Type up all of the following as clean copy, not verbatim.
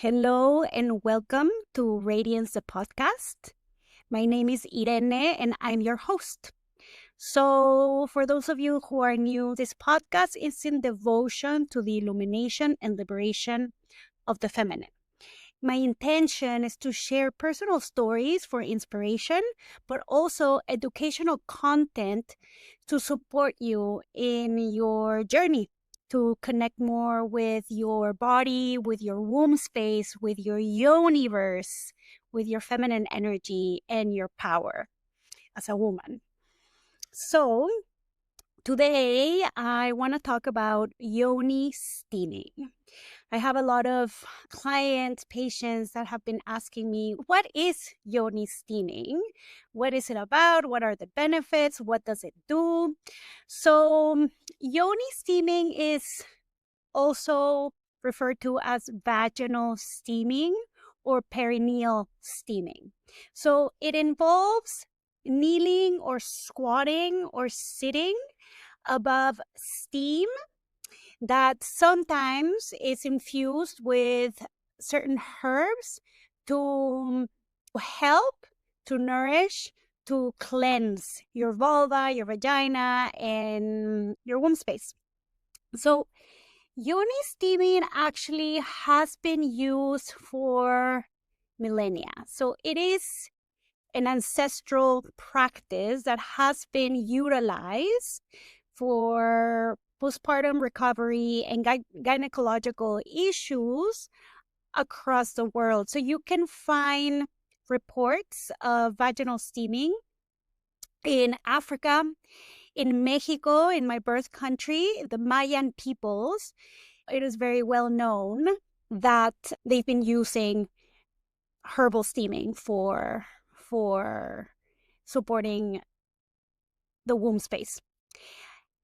Hello and welcome to Radiance the podcast. My name is Irene and I'm your host. So, for those of you who are new, this podcast is in devotion to the illumination and liberation of the feminine. My intention is to share personal stories for inspiration, but also educational content to support you in your journey to connect more with your body, with your womb space, with your universe, with your feminine energy and your power as a woman. So, today I want to talk about Yoni steaming. I have a lot of clients, patients that have been asking me, what is Yoni steaming? What is it about? What are the benefits? What does it do? So, Yoni steaming is also referred to as vaginal steaming or perineal steaming. So, it involves kneeling or squatting or sitting above steam that sometimes is infused with certain herbs to help, to nourish, to cleanse your vulva, your vagina, and your womb space. So, Yoni steaming actually has been used for millennia. So, it is an ancestral practice that has been utilized for postpartum recovery and gynecological issues across the world. So you can find reports of vaginal steaming in Africa, in Mexico, in my birth country, the Mayan peoples. It is very well known that they've been using herbal steaming for supporting the womb space.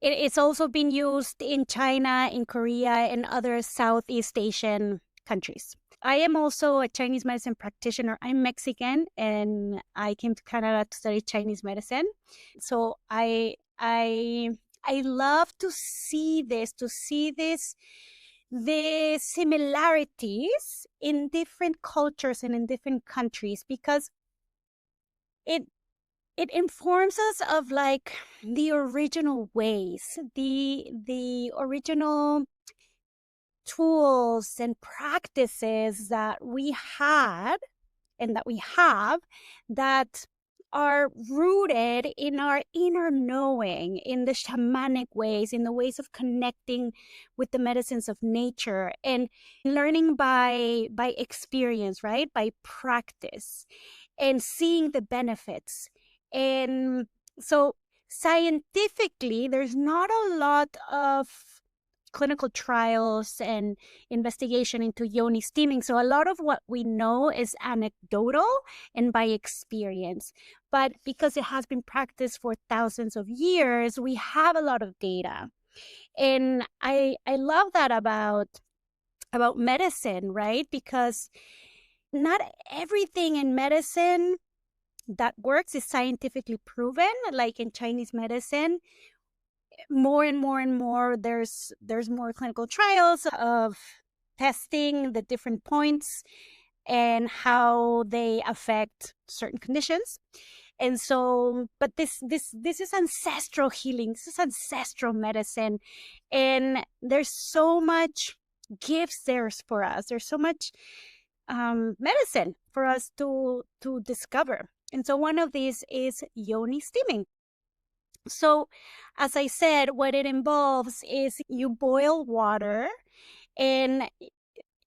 It's also been used in China, in Korea, and other Southeast Asian countries. I am also a Chinese medicine practitioner. I'm Mexican, and I came to Canada to study Chinese medicine. So I love to see the similarities in different cultures and in different countries, because it informs us of like the original ways, the original tools and practices that we had and that we have that are rooted in our inner knowing, in the shamanic ways, in the ways of connecting with the medicines of nature and learning by experience, right? By practice and seeing the benefits. And so scientifically, there's not a lot of clinical trials and investigation into yoni steaming. So a lot of what we know is anecdotal and by experience. But because it has been practiced for thousands of years, we have a lot of data. And I love that about medicine, right? Because not everything in medicine that works is scientifically proven. Like in Chinese medicine, more and more and more, there's more clinical trials of testing the different points and how they affect certain conditions. And so, but this is ancestral healing. This is ancestral medicine, and there's so much gifts there for us. There's so much medicine for us to discover. And so one of these is yoni steaming. So, as I said, what it involves is you boil water and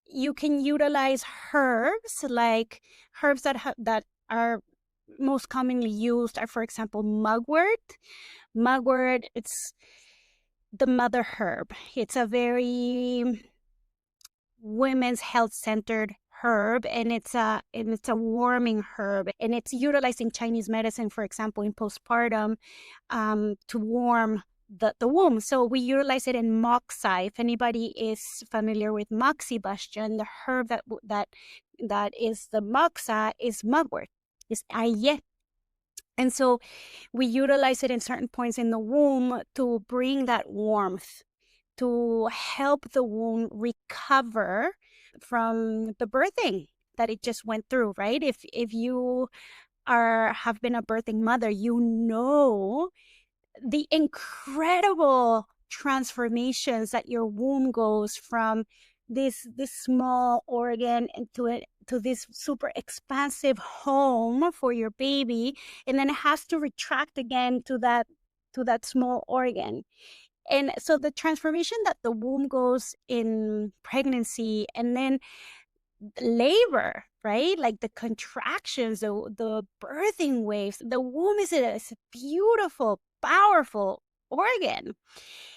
you can utilize herbs, like herbs that are most commonly used are, for example, mugwort. Mugwort, it's the mother herb. It's a very women's health centered herb, and it's a warming herb, and it's utilized in Chinese medicine, for example, in postpartum, to warm the womb. So we utilize it in moxa. If anybody is familiar with moxibustion, the herb that is the moxa is mugwort, is aye. And so we utilize it in certain points in the womb to bring that warmth, to help the womb recover the birthing that it just went through, right? If you have been a birthing mother, you know the incredible transformations that your womb goes from this small organ into it to this super expansive home for your baby, and then it has to retract again to that small organ. And so the transformation that the womb goes in pregnancy, and then labor, right? Like the contractions, the birthing waves. The womb is a beautiful, powerful organ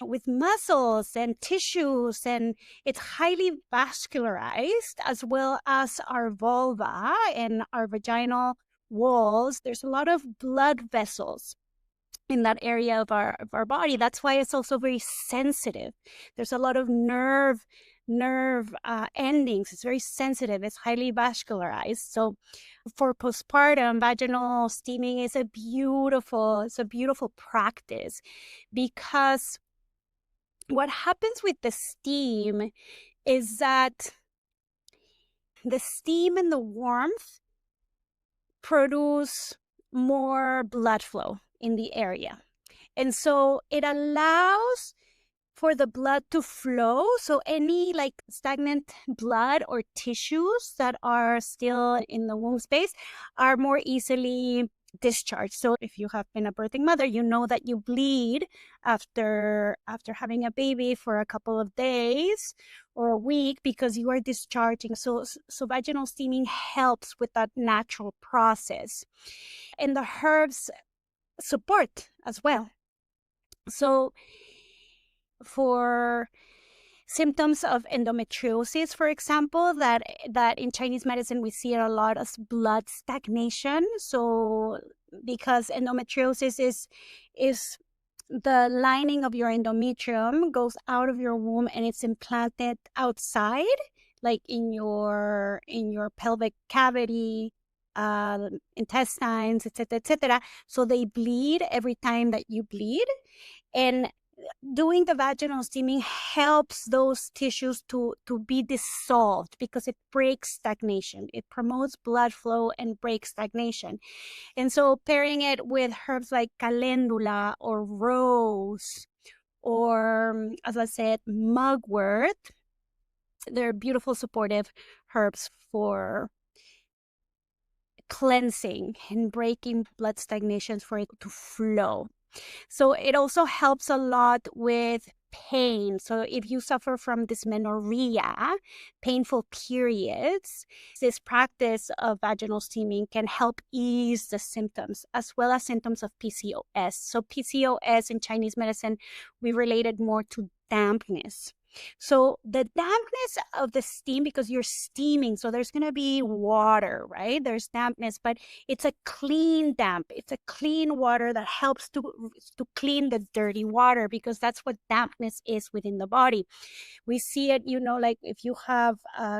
with muscles and tissues, and it's highly vascularized, as well as our vulva and our vaginal walls. There's a lot of blood vessels in that area of our body. That's why it's also very sensitive. There's a lot of nerve endings. It's very sensitive. It's highly vascularized. So for postpartum, vaginal steaming is a beautiful practice, because what happens with the steam is that the steam and the warmth produce more blood flow in the area. And so it allows for the blood to flow. So any like stagnant blood or tissues that are still in the womb space are more easily discharged. So if you have been a birthing mother, you know that you bleed after having a baby for a couple of days or a week, because you are discharging. So vaginal steaming helps with that natural process. And the herbs support as well. So for symptoms of endometriosis, for example, that in Chinese medicine we see it a lot as blood stagnation. So because endometriosis is the lining of your endometrium goes out of your womb and it's implanted outside, like in your pelvic cavity, intestines, etc., etc. So they bleed every time that you bleed, and doing the vaginal steaming helps those tissues to be dissolved, because it breaks stagnation. It promotes blood flow and breaks stagnation. And so pairing it with herbs like calendula or rose, or as I said, mugwort, they're beautiful supportive herbs for cleansing and breaking blood stagnations for it to flow. So it also helps a lot with pain. So if you suffer from dysmenorrhea, painful periods, this practice of vaginal steaming can help ease the symptoms, as well as symptoms of PCOS. So PCOS in Chinese medicine, we relate it more to dampness. So the dampness of the steam, because you're steaming, so there's going to be water, right? There's dampness, but it's a clean damp. It's a clean water that helps to clean the dirty water, because that's what dampness is within the body. We see it, like if you have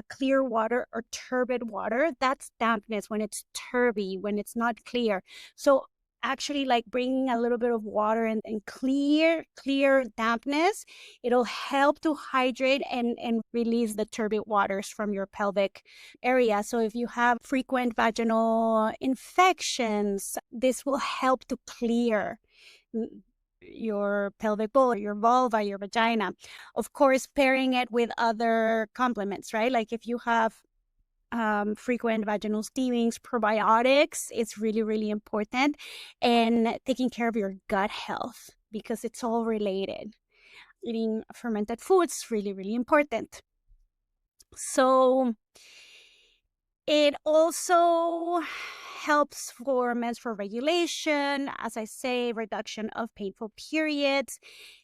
clear water or turbid water, that's dampness, when it's turby, when it's not clear. So actually, like bringing a little bit of water and clear dampness, it'll help to hydrate and release the turbid waters from your pelvic area. So if you have frequent vaginal infections, this will help to clear your pelvic bowl, your vulva, your vagina. Of course, pairing it with other complements, right? Like if you have frequent vaginal steamings, probiotics, it's really, really important. And taking care of your gut health, because it's all related. Eating fermented foods, really, really important. So it also helps for menstrual regulation, as I say, reduction of painful periods.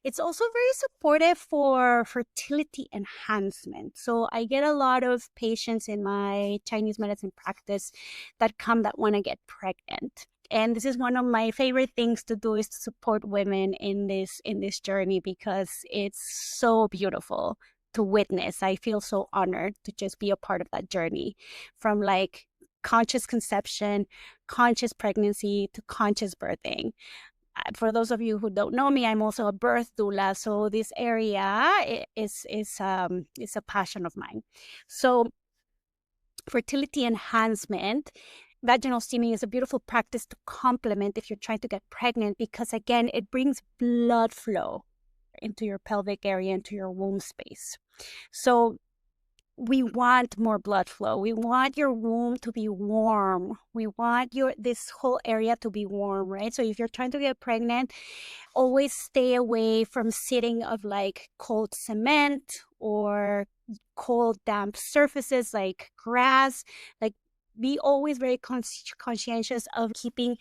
It's also very supportive for fertility enhancement. So I get a lot of patients in my Chinese medicine practice that want to get pregnant. And this is one of my favorite things to do, is to support women in this journey, because it's so beautiful to witness. I feel so honored to just be a part of that journey, from like conscious conception, conscious pregnancy, to conscious birthing. for those of you who don't know me, I'm also a birth doula. So this area is a passion of mine. So fertility enhancement, vaginal steaming is a beautiful practice to complement if you're trying to get pregnant, because again, it brings blood flow into your pelvic area, into your womb space. So we want more blood flow. We want your womb to be warm. We want this whole area to be warm, right? So if you're trying to get pregnant, always stay away from sitting of like cold cement or cold damp surfaces like grass. Like, be always very conscientious of keeping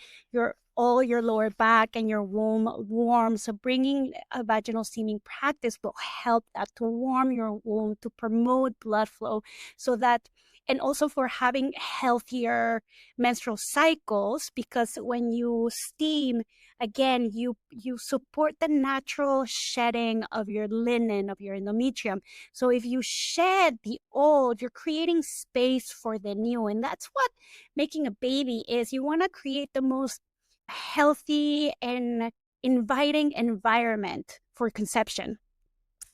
all your lower back and your womb warm. So bringing a vaginal steaming practice will help that to warm your womb, to promote blood flow, so that, and also for having healthier menstrual cycles, because when you steam, again, you support the natural shedding of your linen, of your endometrium. So if you shed the old, you're creating space for the new. And that's what making a baby is. You want to create the most healthy and inviting environment for conception.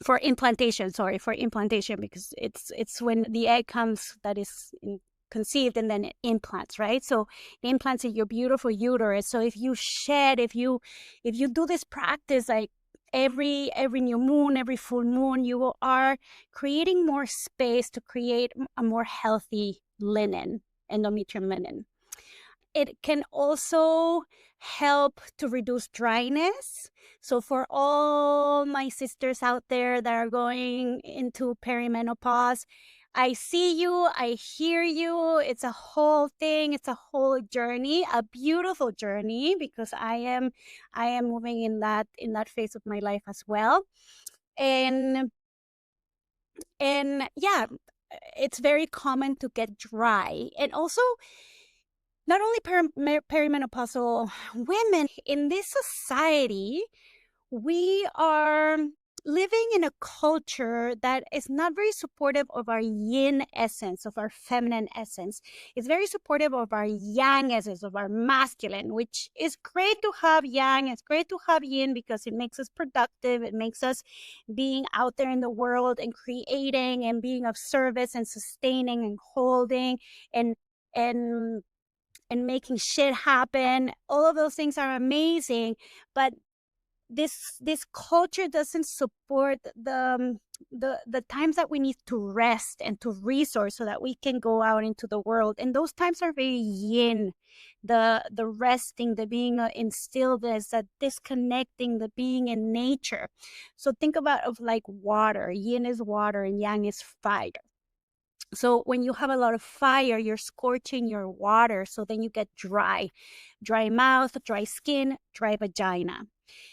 For implantation, because it's when the egg comes that is conceived, and then it implants, right? So it implants in your beautiful uterus. So if you do this practice like every new moon, every full moon, you are creating more space to create a more healthy linen, endometrium linen. It can also help to reduce dryness. So for all my sisters out there that are going into perimenopause, I see you, I hear you. It's a whole thing. It's a whole journey, a beautiful journey, because I am moving in that phase of my life as well. And yeah, it's very common to get dry. And also, not only perimenopausal women, in this society, we are living in a culture that is not very supportive of our yin essence, of our feminine essence. It's very supportive of our yang essence, of our masculine, which is great to have yang. It's great to have yin because it makes us productive. It makes us being out there in the world and creating and being of service and sustaining and holding and making shit happen. All of those things are amazing, but this culture doesn't support the times that we need to rest and to resource so that we can go out into the world. And those times are very yin. The resting, the being in stillness, the disconnecting, the being in nature. So think about of like water. Yin is water and yang is fire. So when you have a lot of fire, you're scorching your water. So then you get dry mouth, dry skin, dry vagina.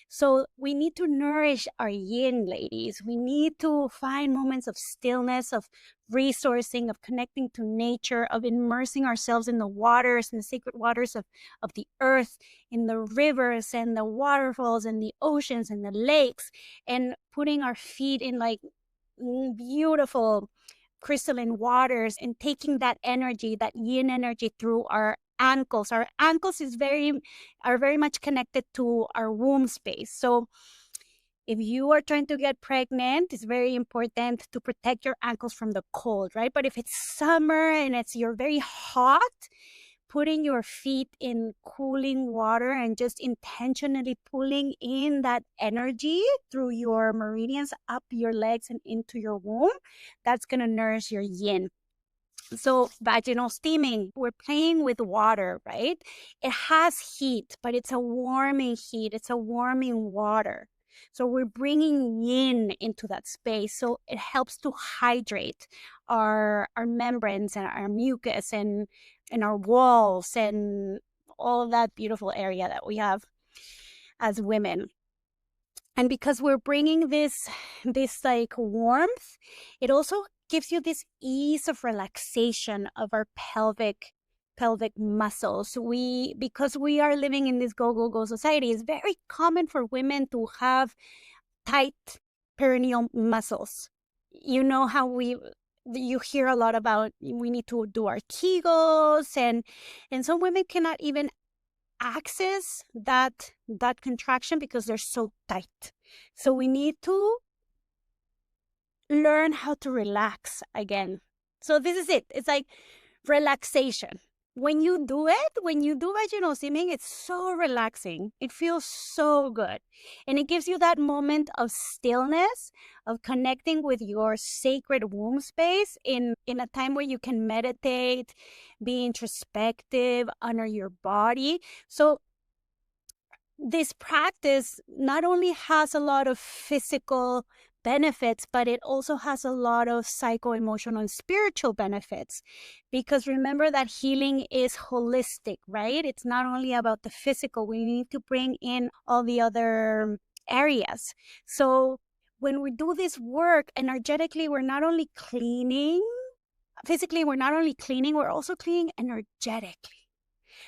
So we need to nourish our yin, ladies. We need to find moments of stillness, of resourcing, of connecting to nature, of immersing ourselves in the waters, in the sacred waters of the earth, in the rivers and the waterfalls and the oceans and the lakes, and putting our feet in like beautiful crystalline waters and taking that energy, that yin energy, through our ankles. Our ankles are very much connected to our womb space. So if you are trying to get pregnant, it's very important to protect your ankles from the cold, right? But if it's summer and you're very hot, putting your feet in cooling water and just intentionally pulling in that energy through your meridians up your legs and into your womb, that's going to nourish your yin. So vaginal steaming, we're playing with water, right? It has heat, but it's a warming heat. It's a warming water. So we're bringing yin into that space. So it helps to hydrate our membranes and our mucus and our walls and all of that beautiful area that we have as women. And because we're bringing this like warmth, it also gives you this ease of relaxation of our pelvic muscles. Because we are living in this go society, it's very common for women to have tight perineal muscles. You know how you hear a lot about we need to do our Kegels, and some women cannot even access that contraction because they're so tight. So we need to learn how to relax again. So this is it. It's like relaxation. When you do vaginal steaming, it's so relaxing. It feels so good. And it gives you that moment of stillness, of connecting with your sacred womb space in a time where you can meditate, be introspective, honor your body. So this practice not only has a lot of physical benefits, but it also has a lot of psycho-emotional and spiritual benefits. Because remember that healing is holistic, right? It's not only about the physical. We need to bring in all the other areas. So when we do this work energetically, we're not only cleaning, physically, we're not only cleaning, we're also cleaning energetically.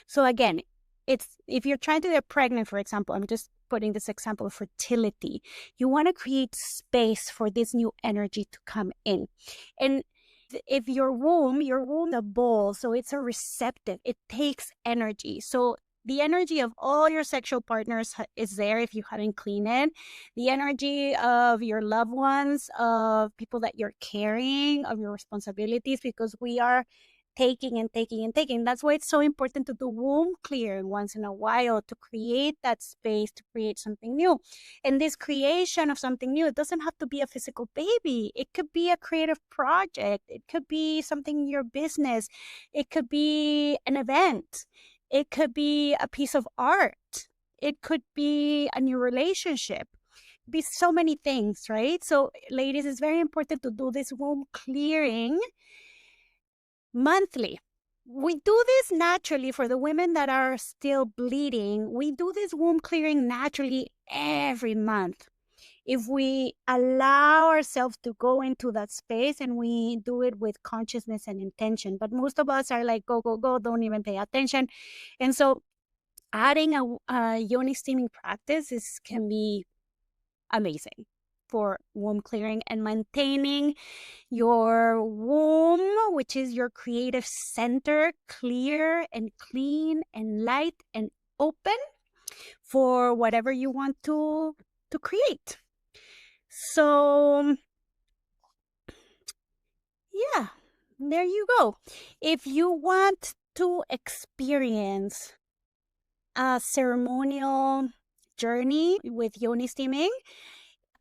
So again, it's if you're trying to get pregnant, for example, I'm just putting this example of fertility, you want to create space for this new energy to come in. And if your womb is a bowl, so it's a receptive, it takes energy. So the energy of all your sexual partners is there if you haven't cleaned it. The energy of your loved ones, of people that you're carrying, of your responsibilities, because we are taking and taking and taking. That's why it's so important to do womb clearing once in a while, to create that space, to create something new. And this creation of something new, it doesn't have to be a physical baby. It could be a creative project. It could be something in your business. It could be an event. It could be a piece of art. It could be a new relationship. Be so many things, right? So ladies, it's very important to do this womb clearing monthly. We do this naturally for the women that are still bleeding. We do this womb clearing naturally every month. If we allow ourselves to go into that space and we do it with consciousness and intention. But most of us are like, go, go, go, don't even pay attention. And so adding a Yoni steaming practice can be amazing for womb clearing and maintaining your womb, which is your creative center, clear and clean and light and open for whatever you want to create. So yeah, there you go. If you want to experience a ceremonial journey with Yoni steaming,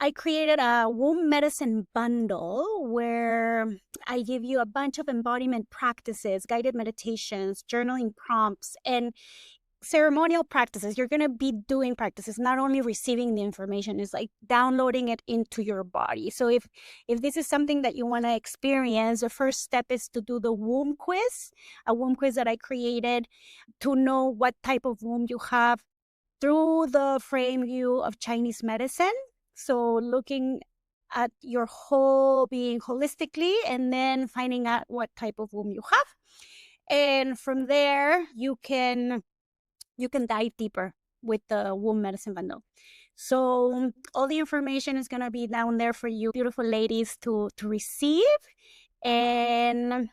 I created a womb medicine bundle where I give you a bunch of embodiment practices, guided meditations, journaling prompts, and ceremonial practices. You're going to be doing practices, not only receiving the information, it's like downloading it into your body. So if this is something that you want to experience, the first step is to do the womb quiz, a womb quiz that I created to know what type of womb you have through the frame view of Chinese medicine. So looking at your whole being holistically and then finding out what type of womb you have. And from there, you can dive deeper with the womb medicine bundle. So all the information is going to be down there for you beautiful ladies to receive. And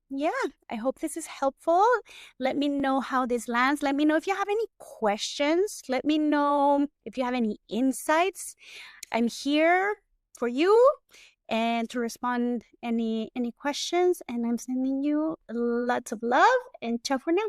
yeah, I hope this is helpful. Let me know how this lands. Let me know if you have any questions. Let me know if you have any insights. I'm here for you and to respond any questions. And I'm sending you lots of love and ciao for now.